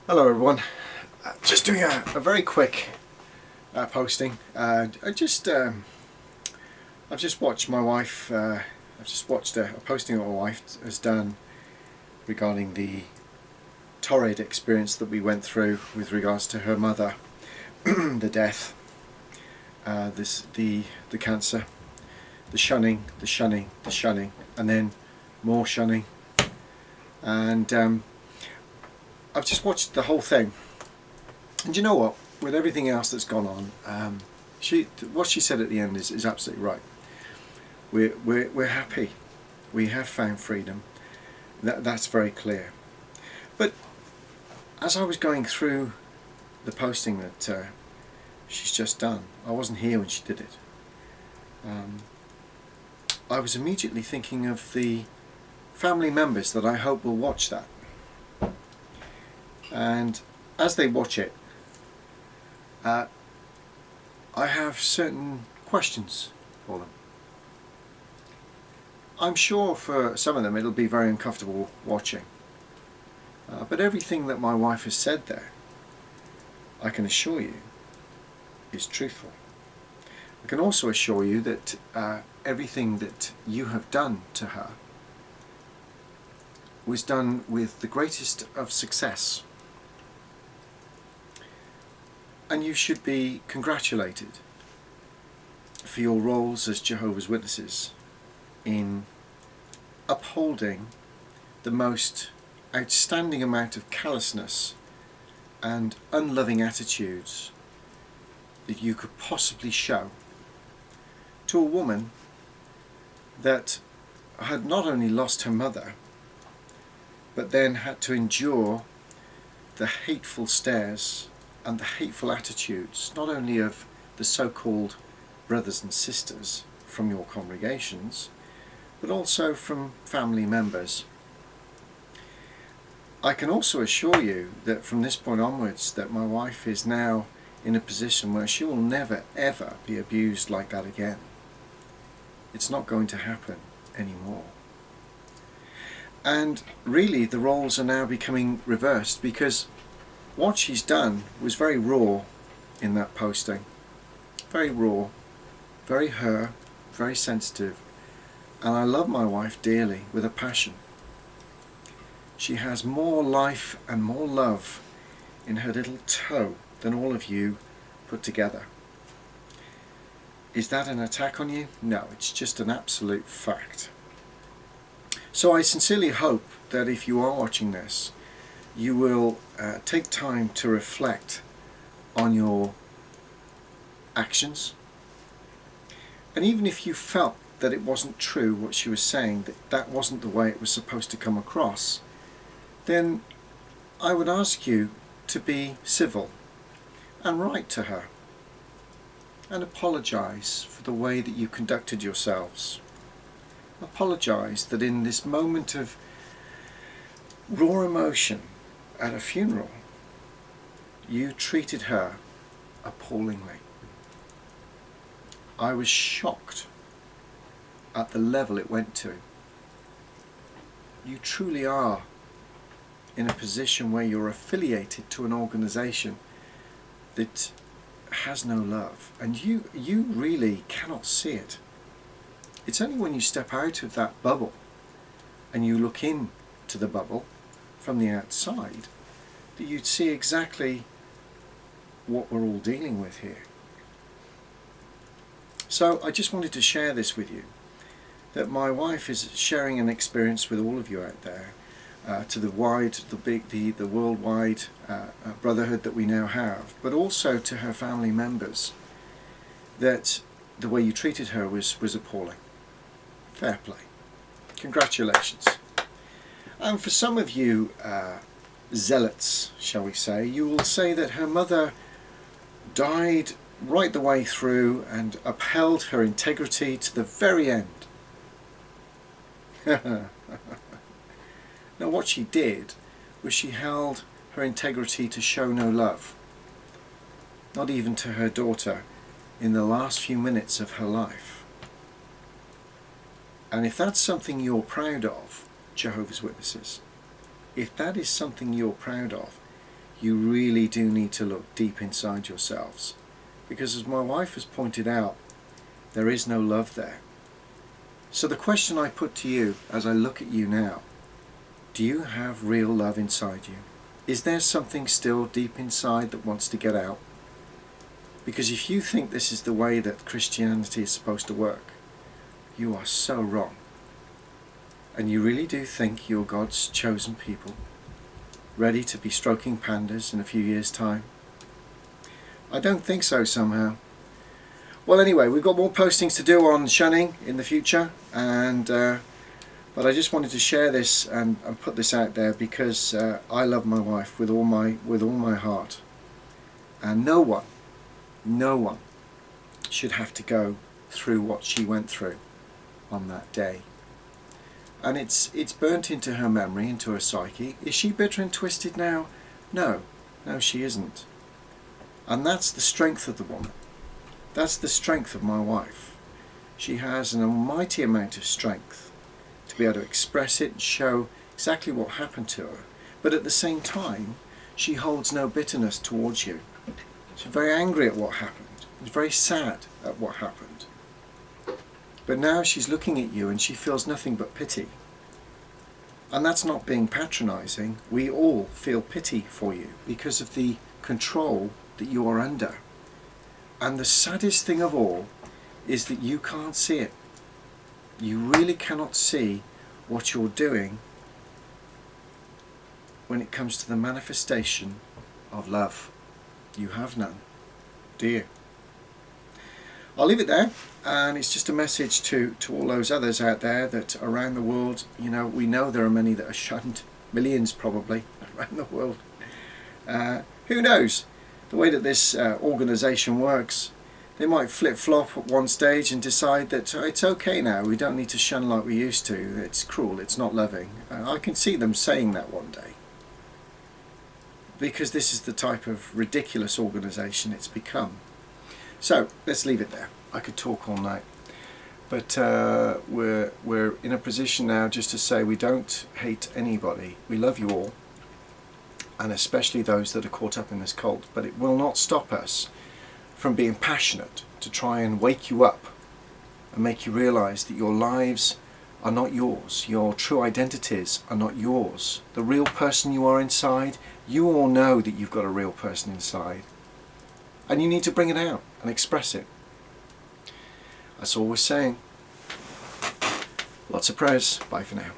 Hello everyone, just doing a very quick posting. I've just watched my wife, I've just watched a posting that my wife has done regarding the torrid experience that we went through with regards to her mother, the death, the cancer, the shunning, and then more shunning, and I've just watched the whole thing, and you know what? With everything else that's gone on, what she said at the end is absolutely right. We're happy. We have found freedom. That's very clear. But as I was going through the posting that she's just done, I wasn't here when she did it. I was immediately thinking of the family members that I hope will watch that. And as they watch it, I have certain questions for them. I'm sure for some of them it'll be very uncomfortable watching, but everything that my wife has said there, I can assure you, is truthful. I can also assure you that everything that you have done to her was done with the greatest of success. And you should be congratulated for your roles as Jehovah's Witnesses in upholding the most outstanding amount of callousness and unloving attitudes that you could possibly show to a woman that had not only lost her mother, but then had to endure the hateful stares and the hateful attitudes, not only of the so-called brothers and sisters from your congregations, but also from family members. I can also assure you that from this point onwards, that my wife is now in a position where she will never ever be abused like that again. It's not going to happen anymore. And really the roles are now becoming reversed, because what she's done was very raw in that posting. Very raw, very her, very sensitive. And I love my wife dearly, with a passion. She has more life and more love in her little toe than all of you put together. Is that an attack on you? No, it's just an absolute fact. So I sincerely hope that if you are watching this, you will take time to reflect on your actions. And even if you felt that it wasn't true what she was saying, that wasn't the way it was supposed to come across, then I would ask you to be civil and write to her and apologise for the way that you conducted yourselves. Apologise that in this moment of raw emotion at a funeral, you treated her appallingly. I was shocked at the level it went to. You truly are in a position where you're affiliated to an organisation that has no love, and you really cannot see it. It's only when you step out of that bubble and you look into the bubble from the outside that you'd see exactly what we're all dealing with here. So I just wanted to share this with you, that my wife is sharing an experience with all of you out there, to the worldwide brotherhood that we now have, but also to her family members, that the way you treated her was appalling. Fair play. Congratulations. And for some of you zealots, shall we say, you will say that her mother died right the way through and upheld her integrity to the very end. Now what she did was she held her integrity to show no love, not even to her daughter in the last few minutes of her life. And if that's something you're proud of, Jehovah's Witnesses, if that is something you're proud of, you really do need to look deep inside yourselves. Because as my wife has pointed out, there is no love there. So the question I put to you as I look at you now, do you have real love inside you? Is there something still deep inside that wants to get out? Because if you think this is the way that Christianity is supposed to work, you are so wrong. And you really do think you're God's chosen people, ready to be stroking pandas in a few years' time? I don't think so somehow. Well, anyway, we've got more postings to do on shunning in the future, and but I just wanted to share this and put this out there because I love my wife with all my heart, and no one should have to go through what she went through on that day. And it's burnt into her memory, into her psyche. Is she bitter and twisted now? No, she isn't. And that's the strength of the woman. That's the strength of my wife. She has an almighty amount of strength to be able to express it and show exactly what happened to her. But at the same time, she holds no bitterness towards you. She's very angry at what happened. She's very sad at what happened. But now she's looking at you and she feels nothing but pity. And that's not being patronizing. We all feel pity for you because of the control that you are under. And the saddest thing of all is that you can't see it. You really cannot see what you're doing when it comes to the manifestation of love. You have none, do you? I'll leave it there, and it's just a message to all those others out there that around the world, we know there are many that are shunned, millions probably around the world. Who knows? The way that this organisation works, they might flip-flop at one stage and decide that it's okay now, we don't need to shun like we used to, it's cruel, it's not loving. I can see them saying that one day, because this is the type of ridiculous organisation it's become. So let's leave it there. I could talk all night, but we're in a position now just to say we don't hate anybody. We love you all, and especially those that are caught up in this cult. But it will not stop us from being passionate to try and wake you up and make you realise that your lives are not yours. Your true identities are not yours. The real person you are inside, you all know that you've got a real person inside. And you need to bring it out and express it. That's all we're saying. Lots of prayers. Bye for now.